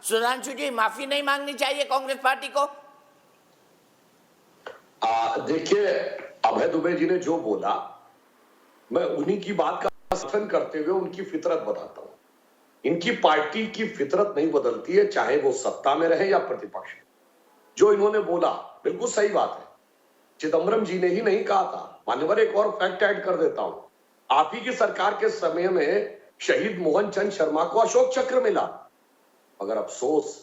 सुधांशु जी, माफी नहीं मांगनी चाहिए कांग्रेस पार्टी को? देखिए, अभय दुबे जी ने जो बोला, मैं उन्हीं की बात का समर्थन करते हुए उनकी फितरत बताता हूं। इनकी पार्टी की फितरत नहीं बदलती है, चाहे वो सत्ता में रहे या प्रतिपक्ष में। जो इन्होंने बोला बिल्कुल सही बात है। चिदम्बरम जी ने ही नहीं कहा था। मान्यवर, एक और फैक्ट ऐड कर देता हूं। आप ही की सरकार के समय में शहीद मोहन चंद शर्मा को अशोक चक्र मिला, मगर अफसोस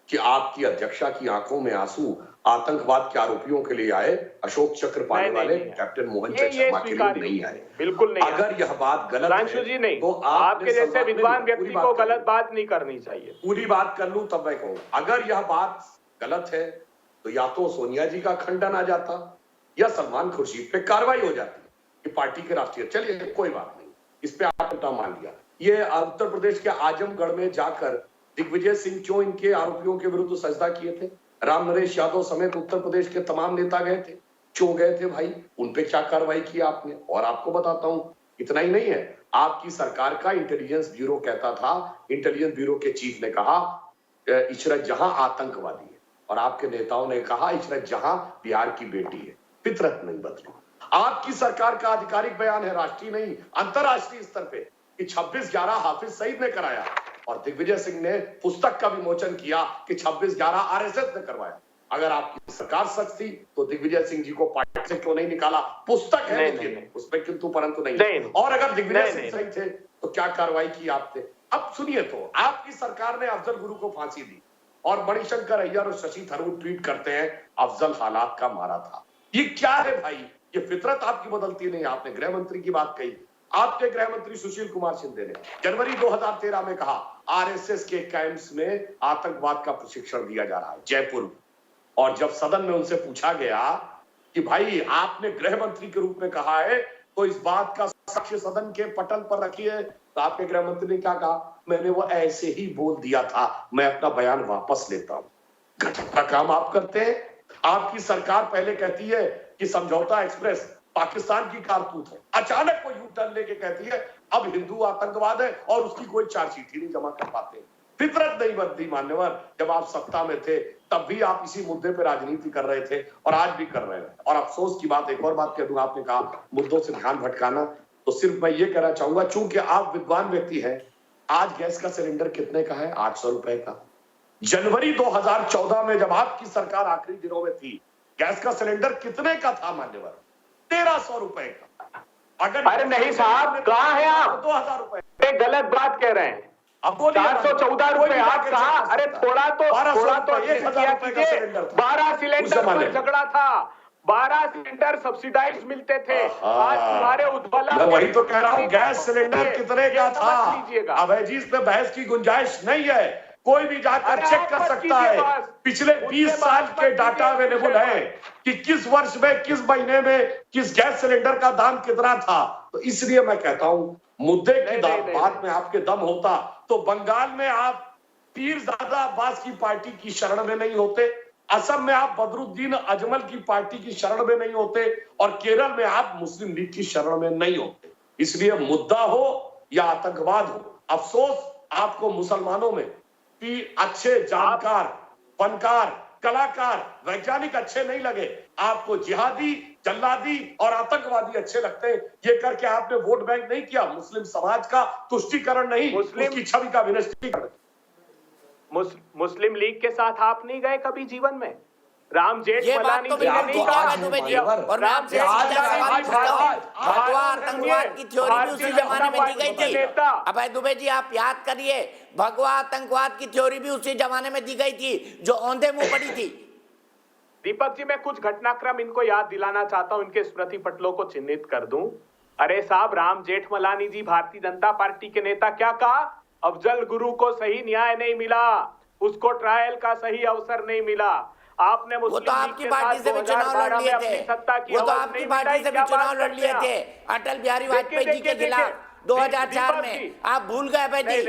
कि आपकी अध्यक्षा की आंखों में आंसू आतंकवाद के आरोपियों के लिए आए, अशोक चक्र पाने वाले कैप्टन मोहन चंद शर्मा के लिए नहीं आए। बिल्कुल नहीं। अगर यह बात गलत है जी नहीं, तो आपके जैसे विद्वान व्यक्ति को गलत बात नहीं करनी चाहिए। पूरी बात कर लूं तब मैं कहूंगा। अगर यह बात गलत है तो या तो सोनिया जी का खंडन आ जाता या सलमान खुर्शीद पे कार्रवाई हो जाती कि पार्टी के राष्ट्रीय। चलिए, कोई बात नहीं, इस पे आपने मान लिया। ये उत्तर प्रदेश के आजमगढ़ में जाकर दिग्विजय सिंह क्यों इनके आरोपियों के विरुद्ध सजदा किए थे? राम नरेश यादव समेत उत्तर प्रदेश के तमाम नेता गए थे। क्यों गए थे भाई? उन पे क्या कार्रवाई की आपने? और आपको बताता हूं, इतना ही नहीं है, आपकी सरकार का इंटेलिजेंस ब्यूरो कहता था, इंटेलिजेंस ब्यूरो के चीफ ने कहा इशरत जहां आतंकवादी है, और आपके नेताओं ने कहा इशरत जहां बिहार की बेटी है। फितरत नहीं बदली। आपकी सरकार का आधिकारिक बयान है, राष्ट्रीय नहीं अंतरराष्ट्रीय स्तर पे, कि 26/11 हाफिज सईद ने कराया, और दिग्विजय सिंह ने पुस्तक का विमोचन किया कि 26/11 आरएसएस ने करवाया। अगर आपकी सरकार सच थी तो दिग्विजय सिंह जी को पार्टी से क्यों नहीं निकाला? पुस्तक है, लेकिन उसमें किंतु परंतु नहीं। और अगर दिग्विजय सिंह सही थे तो क्या कार्रवाई की आपने? अब सुनिए, तो आपकी सरकार ने अफजल गुरु को फांसी दी, और मणिशंकर अय्यर और शशि थरूर ट्वीट करते हैं अफजल हालात का मारा था। ये क्या है भाई? ये फितरत आपकी बदलती नहीं। आपने गृह मंत्री की बात कही, आपके गृह मंत्री सुशील कुमार शिंदे ने जनवरी 2013 में कहा आरएसएस के कैंप्स में आतंकवाद का प्रशिक्षण दिया जा रहा है जयपुर में। और जब सदन में उनसे पूछा गया कि भाई आपने गृह मंत्री के रूप में कहा है तो इस बात का साक्ष्य सदन के पटल पर रखिए, तो आपके गृह मंत्री ने क्या कहा? मैंने वो ऐसे ही बोल दिया था, मैं अपना बयान वापस लेता हूं। गजब का काम आप करते हैं। आपकी सरकार पहले कहती है कि समझौता एक्सप्रेस पाकिस्तान की कारतूत है, अचानक वो यू टर्न लेके कहती है अब हिंदू आतंकवाद है, और उसकी कोई चार्जशीट ही नहीं जमा कर पाते। फितरत नहीं बदली मान्यवर। जब आप सत्ता में थे तब भी आप इसी मुद्दे पे राजनीति कर रहे थे, और आज भी कर रहे हैं। और अफसोस की बात, एक और बात कह दूं, आपने कहा मुद्दों से ध्यान भटकाना, तो सिर्फ मैं ये कहना चाहूंगा, चूंकि आप विद्वान व्यक्ति हैं, आज गैस का सिलेंडर कितने का है? 800 रुपए का। जनवरी 2014 में जब आपकी सरकार आखिरी दिनों में थी, गैस का सिलेंडर कितने का था मान्यवर? 1300 रुपए का। अगर अरे नहीं साहब, कहां है आप? 2000 रुपए। गलत बात कह रहे हैं। अब 414 रुपए आप कहा? अरे थोड़ा तो 1000 रुपए का सिलेंडर था। 12 सिलेंडर पर झगड़ा था, 12 सिलेंडर सब्सिडाइज मिलते थे। आज तुम्हारे उज्ज्वला, मैं वही तो कह रहा हूं, गैस सिलेंडर कितने का था? अभय जी, इस पे बहस की गुंजाइश नहीं है। कोई भी जाकर चेक कर सकता है। पिछले 20 साल के डाटा अवेलेबल है कि किस वर्ष में, किस महीने में, किस गैस सिलेंडर का दाम कितना था। तो इसलिए मैं कहता हूं, मुद्दे की बात में आपके दम होता तो बंगाल में आप पीरजादा अब्बास की पार्टी की शरण में नहीं होते, असम में आप बदरुद्दीन अजमल की पार्टी की शरण में नहीं होते, और केरल में आप मुस्लिम लीग की शरण में नहीं होते। इसलिए मुद्दा हो या आतंकवाद हो, अफसोस आपको मुसलमानों में कि अच्छे जानकार, फनकार, कलाकार, वैज्ञानिक अच्छे नहीं लगे। आपको जिहादी, जल्लादी और आतंकवादी अच्छे लगते हैं। ये करके आपने वोट बैंक नहीं किया, मुस्लिम समाज का तुष्टीकरण नहीं, उसकी छवि का विनष्टीकरण। मुस्लिम लीग के साथ आप नहीं गए कभी जीवन में? राम जेठमलानी जी ने नहीं कहा, और राम आतंकवाद की थ्योरी भी उसी जमाने में दी गई थी। अभय दुबे जी, आप याद करिए, भगवा आतंकवाद की थ्योरी भी उसी जमाने में दी गई थी जो औंधे मुंह पड़ी थी। दीपक जी, मैं कुछ घटनाक्रम इनको याद दिलाना चाहता हूं, इनके स्मृति पटलों को चिन्हित कर दूं। अरे साहब, राम जेठमलानी जी भारतीय जनता पार्टी के नेता, क्या कहा? अफजल गुरु को सही न्याय नहीं मिला, उसको ट्रायल का सही अवसर नहीं मिला। आपने वो तो आपकी पार्टी से भी चुनाव लड़ लिए थे, वो तो आपकी पार्टी से भी चुनाव लड़ लिए थे अटल बिहारी वाजपेयी जी के खिलाफ 2004 में। आप भूल गए भाई जी?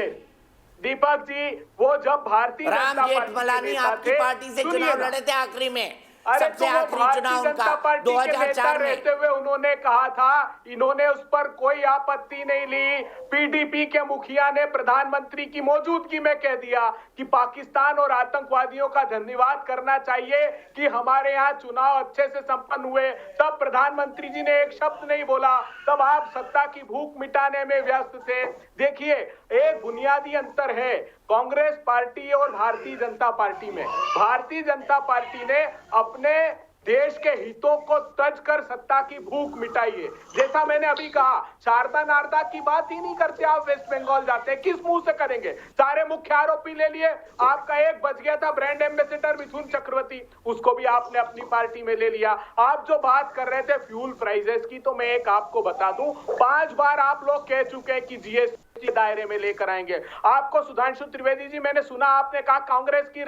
दीपक जी, वो जब भारतीय राम जेठमलानी आपकी पार्टी से चुनाव लड़े थे आखिरी में, सबसे आखिरी चुनाव का 2004 में। रहते हुए उन्होंने कहा था, इन्होंने उस पर कोई आपत्ति नहीं ली। पीडीपी के मुखिया ने प्रधानमंत्री की मौजूदगी में कह दिया कि पाकिस्तान और आतंकवादियों का धन्यवाद करना चाहिए कि हमारे यहाँ चुनाव अच्छे से संपन्न हुए। तब प्रधानमंत्री जी ने एक शब्द नहीं बोला, तब आप सत्ता की भूख मिटाने में व्यस्त थे। देखिए, एक बुनियादी अंतर है कांग्रेस पार्टी और भारतीय जनता पार्टी में। भारतीय जनता पार्टी ने अपने देश के हितों को तज कर सत्ता की भूख मिटाई है। जैसा मैंने अभी कहा, शारदा नारदा की बात ही नहीं करते आप, वेस्ट बंगाल जाते, किस मुंह से करेंगे? सारे मुख्य आरोपी ले लिए। आपका एक बच गया था ब्रांड एम्बेसडर मिथुन चक्रवर्ती, उसको भी आपने अपनी पार्टी में ले लिया। आप जो बात कर रहे थे फ्यूल प्राइसेस की, तो मैं एक आपको बता दूं, 5 बार आप लोग कह चुके हैं कि जीएसटी दायरे में लेकर आएंगे। आपको सुधांशु त्रिवेदी जी, मैंने सुना आपने कहा कांग्रेस की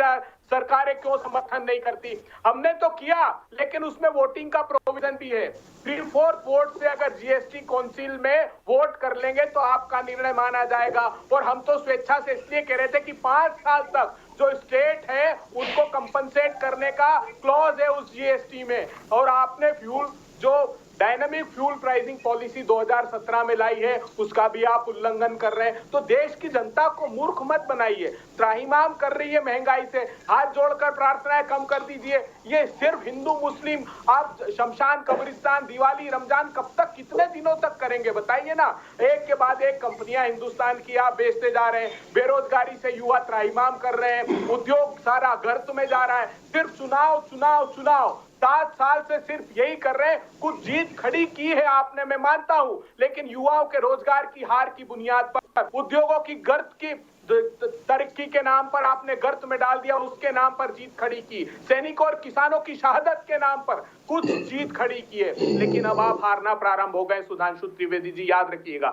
सरकारें क्यों समर्थन नहीं करती। हमने तो किया, लेकिन उसमें वोटिंग का प्रोविजन भी है। 3/4 वोट से अगर जीएसटी काउंसिल में वोट कर लेंगे तो आपका निर्णय माना जाएगा। और हम तो स्वेच्छा से इसलिए कह रहे थे कि 5 साल तक जो स्टेट है उनको कंपनसेट करने का क्लॉज है उस जीएसटी में। और आपने फ्यूल जो डायनामिक फ्यूल प्राइसिंग पॉलिसी 2017 में लाई है, उसका भी आप उल्लंघन कर रहे हैं। तो देश की जनता को मूर्ख मत बनाइए। त्राहिमाम कर रही है महंगाई से, हाथ जोड़कर प्रार्थनाएं कम कर दीजिए। ये सिर्फ हिंदू मुस्लिम, आप शमशान कब्रिस्तान, दिवाली, रमजान कब तक, कितने दिनों तक करेंगे बताइए ना। एक के बाद एक कंपनियां हिंदुस्तान की आप बेचते जा रहे हैं। बेरोजगारी से युवा त्राहिमाम कर रहे हैं, उद्योग सारा गर्त में जा रहा है। सिर्फ चुनाव चुनाव चुनाव, 7 साल से सिर्फ यही कर रहे हैं। कुछ जीत खड़ी की है आपने, मैं मानता हूं, लेकिन युवाओं के रोजगार की हार की बुनियाद पर, उद्योगों की गर्त की तरक्की के नाम पर आपने गर्त में डाल दिया, उसके नाम पर जीत खड़ी की। सैनिकों और किसानों की शहादत के नाम पर कुछ जीत खड़ी की है, लेकिन अब आप हारना प्रारंभ हो गए। सुधांशु त्रिवेदी जी, याद रखिएगा।